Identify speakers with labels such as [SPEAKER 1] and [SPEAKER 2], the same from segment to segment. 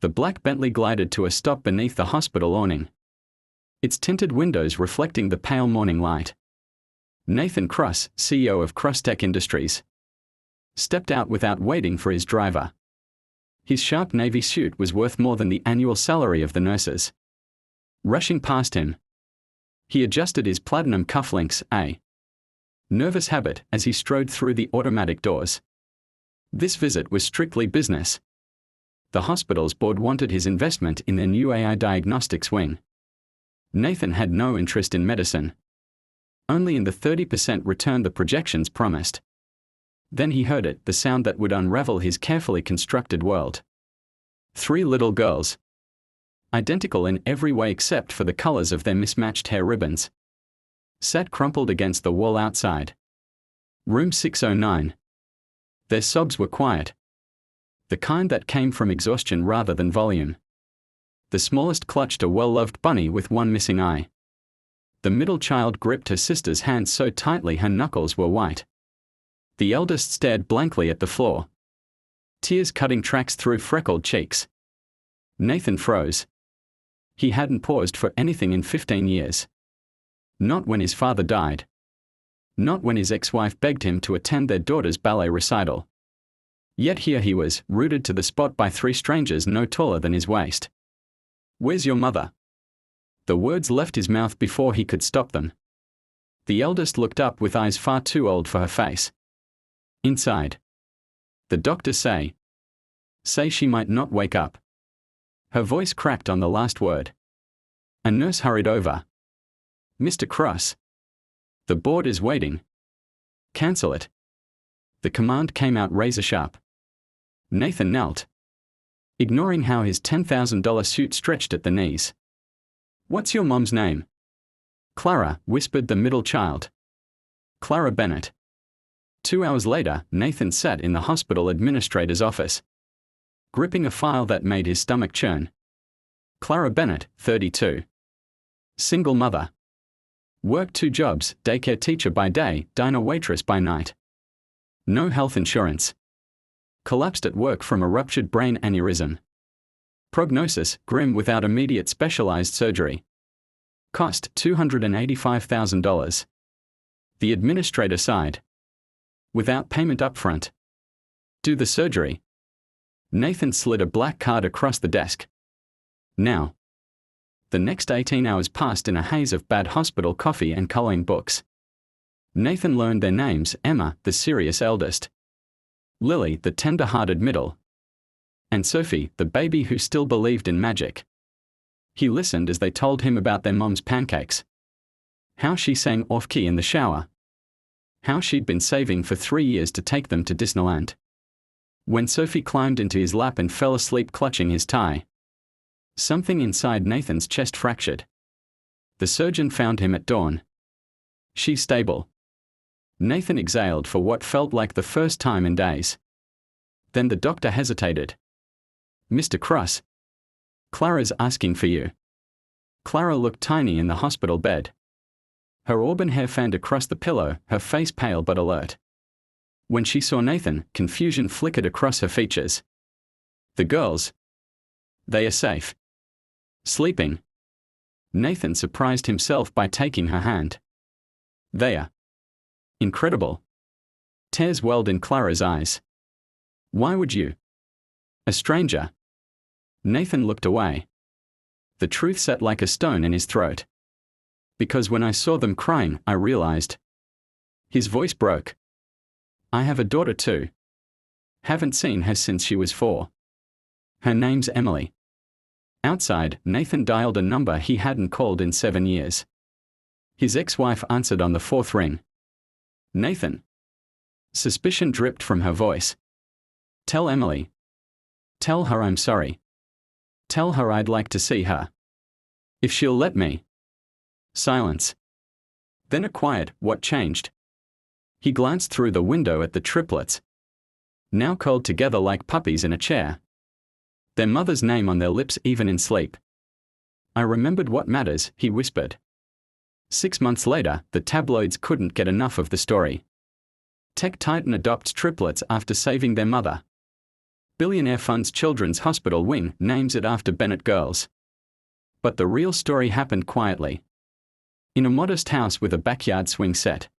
[SPEAKER 1] The black Bentley glided to a stop beneath the hospital awning, its tinted windows reflecting the pale morning light. Nathan Cross, CEO of Crosstech Industries, stepped out without waiting for his driver. His sharp navy suit was worth more than the annual salary of the nurses. Rushing past him, he adjusted his platinum cufflinks, a nervous habit, as he strode through the automatic doors. This visit was strictly business. The hospital's board wanted his investment in their new AI diagnostics wing. Nathan had no interest in medicine, only in the 30% return the projections promised. Then he heard it, the sound that would unravel his carefully constructed world. 3 little girls, identical in every way except for the colors of their mismatched hair ribbons, sat crumpled against the wall outside room 609. Their sobs were quiet, the kind that came from exhaustion rather than volume. The smallest clutched a well-loved bunny with one missing eye. The middle child gripped her sister's hand so tightly her knuckles were white. The eldest stared blankly at the floor, tears cutting tracks through freckled cheeks. Nathan froze. He hadn't paused for anything in 15 years. Not when his father died. Not when his ex-wife begged him to attend their daughter's ballet recital. Yet here he was, rooted to the spot by 3 strangers no taller than his waist. "Where's your mother?" The words left his mouth before he could stop them. The eldest looked up with eyes far too old for her face. "Inside. The doctor say she might not wake up." Her voice cracked on the last word. A nurse hurried over. "Mr. Cross, the board is waiting. Cancel it." The command came out razor-sharp. Nathan knelt, ignoring how his $10,000 suit stretched at the knees. "What's your mom's name?" "Clara," whispered the middle child. "Clara Bennett." 2 hours later, Nathan sat in the hospital administrator's office, gripping a file that made his stomach churn. Clara Bennett, 32. Single mother. Worked 2 jobs, daycare teacher by day, diner waitress by night. No health insurance. Collapsed at work from a ruptured brain aneurysm. Prognosis, grim without immediate specialized surgery. Cost, $285,000. The administrator sighed. Without payment upfront. Do the surgery. Nathan slid a black card across the desk. Now. The next 18 hours passed in a haze of bad hospital coffee and coloring books. Nathan learned their names: Emma, the serious eldest; Lily, the tender-hearted middle; and Sophie, the baby who still believed in magic. He listened as they told him about their mom's pancakes. How she sang off-key in the shower. How she'd been saving for 3 years to take them to Disneyland. When Sophie climbed into his lap and fell asleep clutching his tie. Something inside Nathan's chest fractured. The surgeon found him at dawn. She's stable. Nathan exhaled for what felt like the first time in days. Then the doctor hesitated. "Mr. Cross, Clara's asking for you." Clara looked tiny in the hospital bed. Her auburn hair fanned across the pillow, her face pale but alert. When she saw Nathan, confusion flickered across her features. "The girls. They are safe. Sleeping." Nathan surprised himself by taking her hand. "They are incredible." Tears welled in Clara's eyes. "Why would you?" "A stranger." Nathan looked away. The truth sat like a stone in his throat. "Because when I saw them crying, I realized." His voice broke. "I have a daughter too. Haven't seen her since she was 4. Her name's Emily." Outside, Nathan dialed a number he hadn't called in 7 years. His ex-wife answered on the 4th ring. "Nathan." Suspicion dripped from her voice. "Tell Emily. Tell her I'm sorry. Tell her I'd like to see her. If she'll let me." Silence. Then a quiet, "What changed?" He glanced through the window at the triplets, now curled together like puppies in a chair, their mother's name on their lips even in sleep. "I remembered what matters," he whispered. 6 months later, the tabloids couldn't get enough of the story. Tech titan adopts triplets after saving their mother. Billionaire funds children's hospital wing, names it after Bennett girls. But the real story happened quietly. In a modest house with a backyard swing set,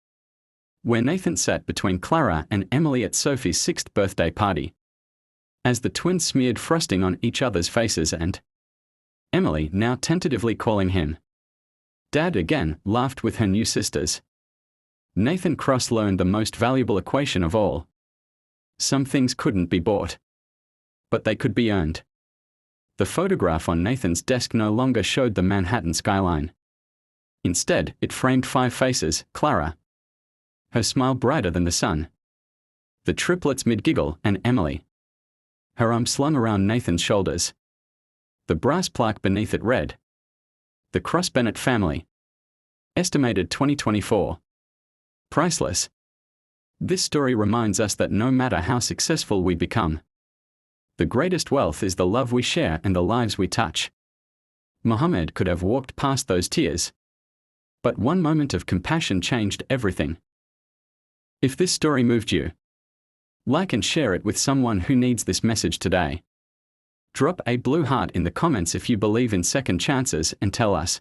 [SPEAKER 1] where Nathan sat between Clara and Emily at Sophie's 6th birthday party. As the twins smeared frosting on each other's faces and Emily, now tentatively calling him Dad again, laughed with her new sisters. Nathan Cross learned the most valuable equation of all. Some things couldn't be bought, but they could be earned. The photograph on Nathan's desk no longer showed the Manhattan skyline. Instead, it framed 5 faces: Clara, her smile brighter than the sun, the triplets mid-giggle, and Emily, her arm slung around Nathan's shoulders. The brass plaque beneath it read, "The Cross-Bennett family. Estimated 2024. Priceless." This story reminds us that no matter how successful we become, the greatest wealth is the love we share and the lives we touch. Muhammad could have walked past those tears, but one moment of compassion changed everything. If this story moved you, like and share it with someone who needs this message today. Drop a blue heart in the comments if you believe in second chances and tell us.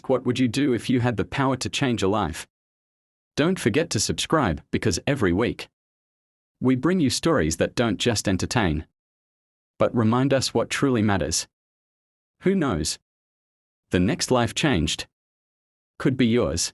[SPEAKER 1] What would you do if you had the power to change a life? Don't forget to subscribe, because every week we bring you stories that don't just entertain, but remind us what truly matters. Who knows? The next life changed could be yours.